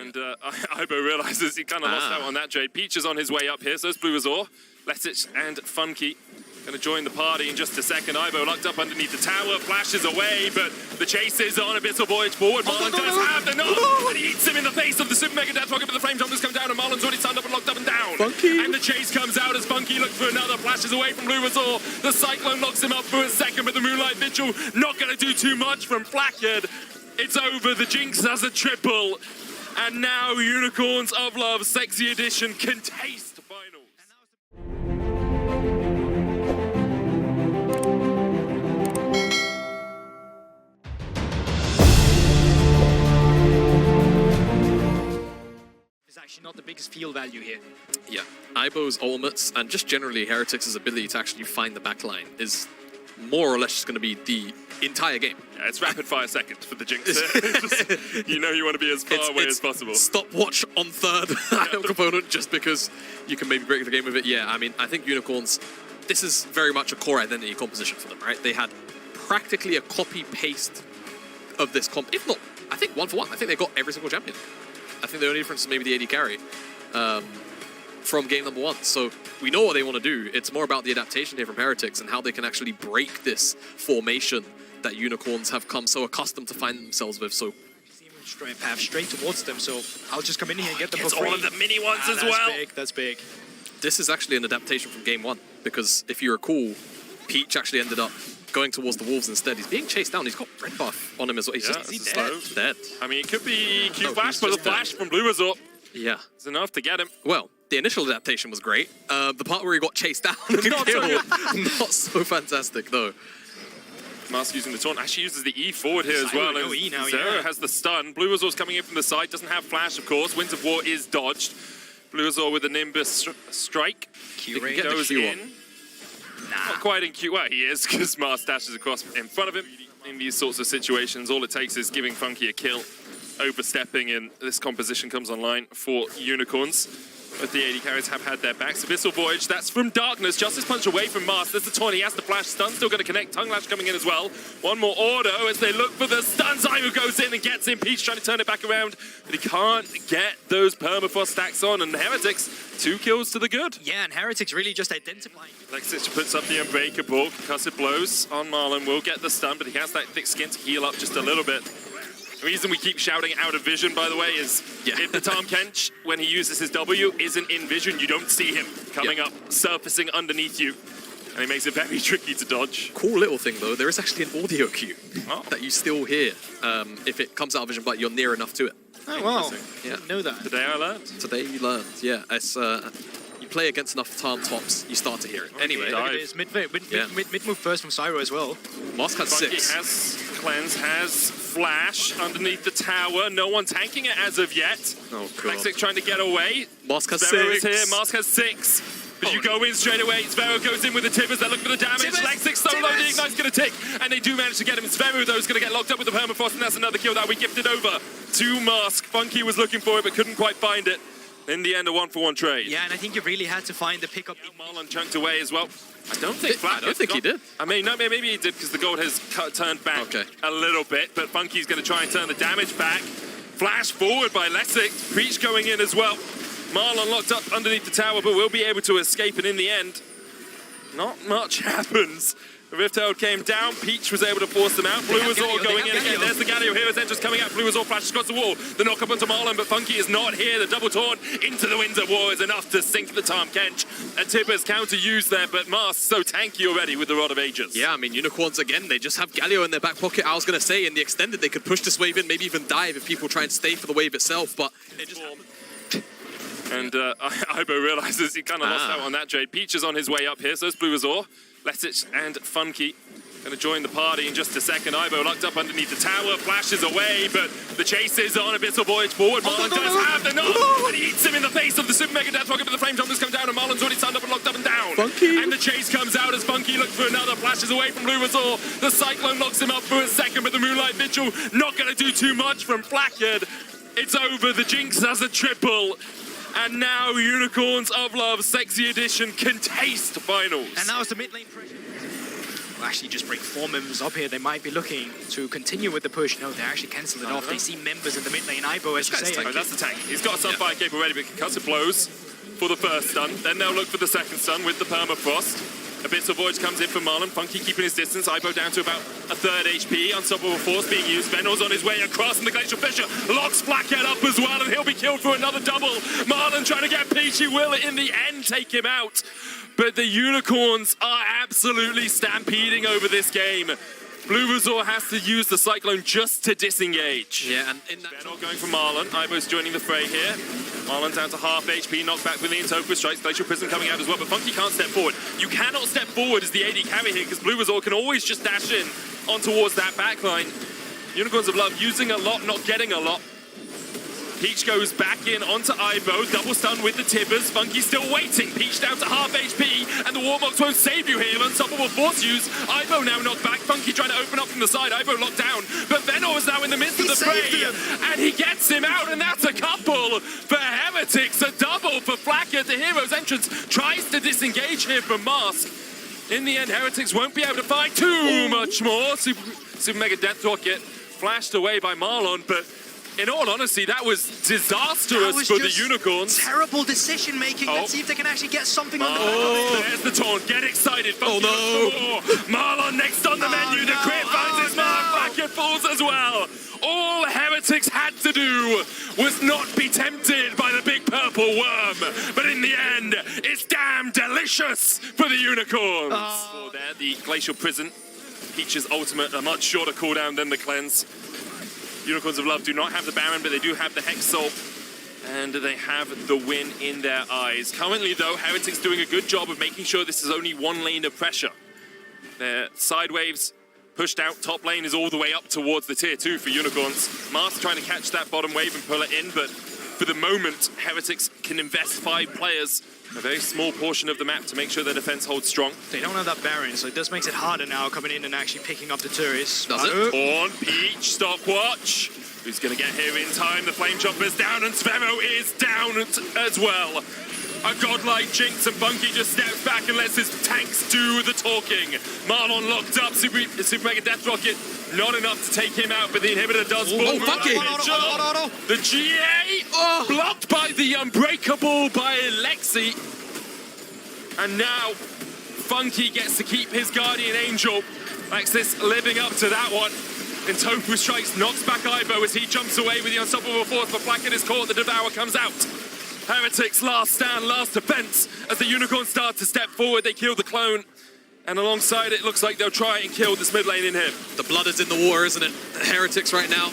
And Ibo realizes he kind of lost out on that trade. Peach is on his way up here, so it's bluerzor. Lekcyc and Funky going to join the party in just a second. Ibo locked up underneath the tower, flashes away, but the chase is on. Abyssal Voyage forward. Marlon does have the knock, and he eats him in the face of the Super Mega Death Rocket, but the frame jumpers come down, and Marlon's already stunned up and locked up and down. Funky. And the chase comes out as Funky looks for another, flashes away from bluerzor. The Cyclone locks him up for a second, but the Moonlight Vigil not going to do too much from Flakked. It's over. The Jinx has a triple. And now Unicorns of Love Sexy Edition can taste finals. It's actually not the biggest field value here. Yeah, Ibo's ultimates and just generally Heretics' ability to actually find the backline is more or less just going to be the entire game. Yeah, it's rapid fire second for the Jinx. Just, you know you want to be as far away as possible. Stopwatch on third component just because you can maybe break the game with it. Yeah, I mean, I think Unicorns, this is very much a core identity composition for them, right? They had practically a copy-paste of this comp, if not, I think 1-for-1. I think they got every single champion. I think the only difference is maybe the AD carry from game number 1. So we know what they want to do. It's more about the adaptation here from Heretics and how they can actually break this formation that Unicorns have come so accustomed to find themselves with. So Path straight towards them, so I'll just come in here and get them for free. All of the mini ones as well. That's big. This is actually an adaptation from game 1 because if you recall, Peach actually ended up going towards the Wolves instead. He's being chased down. He's got red buff on him as well. He's just dead. I mean, it could be Q Flash, but the flash from bluerzor. Yeah. It's enough to get him. Well, the initial adaptation was great. The part where he got chased down and killed, not so fantastic though. Mask using the taunt, actually uses the E forward here as well. No E now, Zero has the stun. bluerzor's coming in from the side, doesn't have flash, of course. Winds of War is dodged. bluerzor with a Nimbus strike. Q-Ray goes in. Not quite in Q. Well, he is, because Mars dashes across in front of him. In these sorts of situations, all it takes is giving Funky a kill. Overstepping, and this composition comes online for Unicorns. But the AD carries have had their backs. Abyssal Voyage, that's from Darkness. Justice Punch away from Mars. There's the taunt. He has the flash. Stun still going to connect. Tongue Lash coming in as well. One more auto as they look for the stun. Zwyroo goes in and gets in. Peach trying to turn it back around, but he can't get those permafrost stacks on. And Heretics, 2 kills to the good. Yeah, and Heretics really just identifying. Lekcyc puts up the Unbreakable. Concussive blows on Marlon. Will get the stun, but he has that thick skin to heal up just a little bit. The reason we keep shouting out of vision, by the way, is if the Tahm Kench, when he uses his W, isn't in vision, you don't see him coming up, surfacing underneath you. And it makes it very tricky to dodge. Cool little thing, though. There is actually an audio cue that you still hear if it comes out of vision, but you're near enough to it. Oh, wow. Yeah. Didn't know that. Today I learned. Today you learned, yeah. It's, you play against enough Tahm tops, you start to hear it. Anyway. It is mid move first from Zwyroo as well. Mask has Funky 6. has Cleanse, has Flash underneath the tower. No one tanking it as of yet. Oh, God. Lekcyc trying to get away. Mask has Zwyroo 6. is here. Mask has 6. But you go in straight away. Zwyroo goes in with the Tibbers. They're looking for the damage. Lekcyc so low, the Ignite's going to tick. And they do manage to get him. Zwyroo, though, is going to get locked up with the Permafrost. And that's another kill that we gifted over to Mask. Funky was looking for it, but couldn't quite find it. In the end, a 1-for-1 trade. Yeah, and I think you really had to find the pickup. Marlon chunked away as well. I don't think he did. I mean, no, maybe he did because the gold has turned back a little bit. But Funky's going to try and turn the damage back. Flash forward by Lekcyc. Preach going in as well. Marlon locked up underneath the tower, but will be able to escape. And in the end, not much happens. The Rift Herald came down. Peach was able to force them out. bluerzor going in again. There's the Galio. Hero's Entrance coming out. bluerzor flashes across the wall. The knock up onto Marlon, but Funky is not here. The double taunt into the Winds of War is enough to sink the Tahm Kench. And Tibbers counter used there, but Mars so tanky already with the Rod of Ages. Yeah, I mean, Unicorns again, they just have Galio in their back pocket. I was going to say, in the extended, they could push this wave in, maybe even dive if people try and stay for the wave itself, but it just happened. And Ibo realizes he kind of lost out on that trade. Peach is on his way up here, so it's bluerzor. Lekcyc and Funky going to join the party in just a second. Ibo locked up underneath the tower, flashes away, but the chase is on. Abyssal Voyage forward. Marlon does have the knock, and he eats him in the face of the Super Mega Death Rocket, but the frame jumpers come down, and Marlon's already stunned up and locked up and down. Funky. And the chase comes out as Funky looks for another, flashes away from bluerzor. The Cyclone locks him up for a second, but the Moonlight Vigil not going to do too much from Flakked. It's over. The Jinx has a triple. And now Unicorns of Love Sexy Edition can taste finals. And now it's the mid lane pressure. actually just bring 4 members up here. They might be looking to continue with the push. No, they actually cancel it off. They see members in the mid lane. Ibo, as you say. Oh, that's the tank. He's got a sunfire cape already, but concussive blows for the first stun. Then they'll look for the second stun with the permafrost. A bit of void comes in from Marlon. Funky keeping his distance. Ibo down to about a third HP. Unstoppable force being used. Venour's on his way across, and the Glacial Fissure locks Flakked up as well, and he'll be killed for another double. Marlon trying to get Peachy will in the end take him out. But the Unicorns are absolutely stampeding over this game. bluerzor has to use the Cyclone just to disengage. Yeah, and in that... Venour going for Marlon. Ibo's joining the fray here. Marlon down to half HP, knocked back with the Intopus strikes. Glacial Prism coming out as well, but Funky can't step forward. You cannot step forward as the AD carry here, because bluerzor can always just dash in on towards that backline. Unicorns of Love using a lot, not getting a lot. Peach goes back in onto Ibo, double stun with the Tibbers. Funky still waiting. Peach down to half HP, and the Warbox won't save you here. Unstoppable force use. Ibo now knocked back. Funky trying to open up from the side. Ibo locked down, but Venour is now in the midst of the fray, and he gets him out, and that's a couple for Heretics. A double for Flakked. The hero's entrance tries to disengage here from Mask. In the end, Heretics won't be able to fight too much more. Super Mega Death Rocket flashed away by Marlon, but in all honesty, that was disastrous for the Unicorns. Terrible decision making. Let's see if they can actually get something on the back. Oh, there's the taunt. Get excited. Funky Marlon next on the menu. The crit finds his mark. Flakked falls as well. All Heretics had to do was not be tempted by the big purple worm. But in the end, it's damn delicious for the Unicorns. For there, the Glacial Prison. Peach's ultimate, a much shorter cooldown than the cleanse. Unicorns of Love do not have the Baron, but they do have the Hex Soul, and they have the win in their eyes. Currently, though, Heretics doing a good job of making sure this is only one lane of pressure. Their side waves pushed out, top lane is all the way up towards the tier 2 for Unicorns. Mars trying to catch that bottom wave and pull it in, but for the moment, Heretics can invest 5 players, a very small portion of the map, to make sure their defense holds strong. They don't have that Baron, so it does makes it harder now coming in and actually picking up the turrets. Does it? On Peach, stopwatch. Who's going to get here in time? The Flame Chopper's down, and Zwyroo is down as well. A godlike Jinx, and Funky just steps back and lets his tanks do the talking. Marlon locked up, Super Mega Death Rocket, not enough to take him out, but the inhibitor does fall. Funky! The GA blocked by the Unbreakable by Lekcyc. And now Funky gets to keep his Guardian Angel. Lekcyc living up to that one. And Tofu strikes, knocks back Ibo as he jumps away with the Unstoppable Force, but Flakked is caught, the Devour comes out. Heretics last stand, last defense. As the Unicorns start to step forward, they kill the clone. And alongside it looks like they'll try and kill this mid lane in here. The blood is in the water, isn't it? Heretics right now,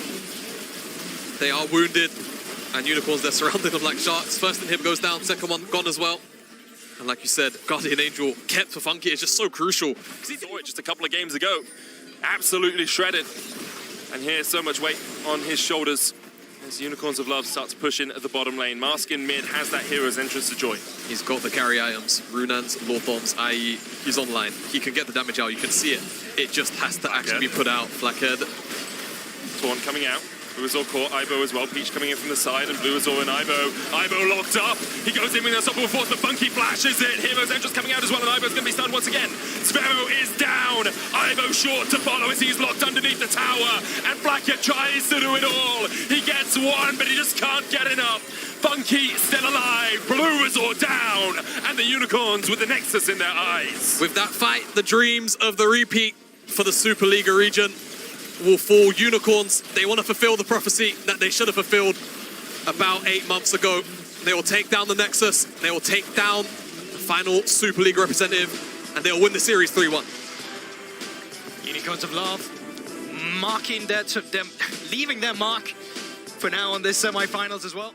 they are wounded. And Unicorns, they're surrounding them like sharks. First inhib goes down, second one gone as well. And like you said, Guardian Angel kept for Funky is just so crucial. He saw it just a couple of games ago. Absolutely shredded. And here's so much weight on his shoulders as Unicorns of Love start to push in at the bottom lane. Mask in mid has that hero's entrance to join. He's got the carry items, Runans, Lord Bombs, i.e. he's online. He can get the damage out, you can see it. It just has to actually be put out. Flakked. Taunt coming out. bluerzor caught Ibo as well. Peach coming in from the side, and bluerzor and Ibo. Ibo locked up. He goes in with an unstoppable force, but Funky flashes it. Hero's Entrance coming out as well, and Ibo's going to be stunned once again. Zwyroo is down. Ibo short to follow as he's locked underneath the tower, and Flakked tries to do it all. He gets one, but he just can't get enough. Funky still alive, bluerzor down, and the Unicorns with the Nexus in their eyes. With that fight, the dreams of the repeat for the Superliga region will fall. Unicorns, they want to fulfill the prophecy that they should have fulfilled about 8 months ago. They will take down the Nexus, they will take down the final Superliga representative, and they'll win the series 3-1. Unicorns of Love marking their, leaving their mark for now on this semi-finals as well.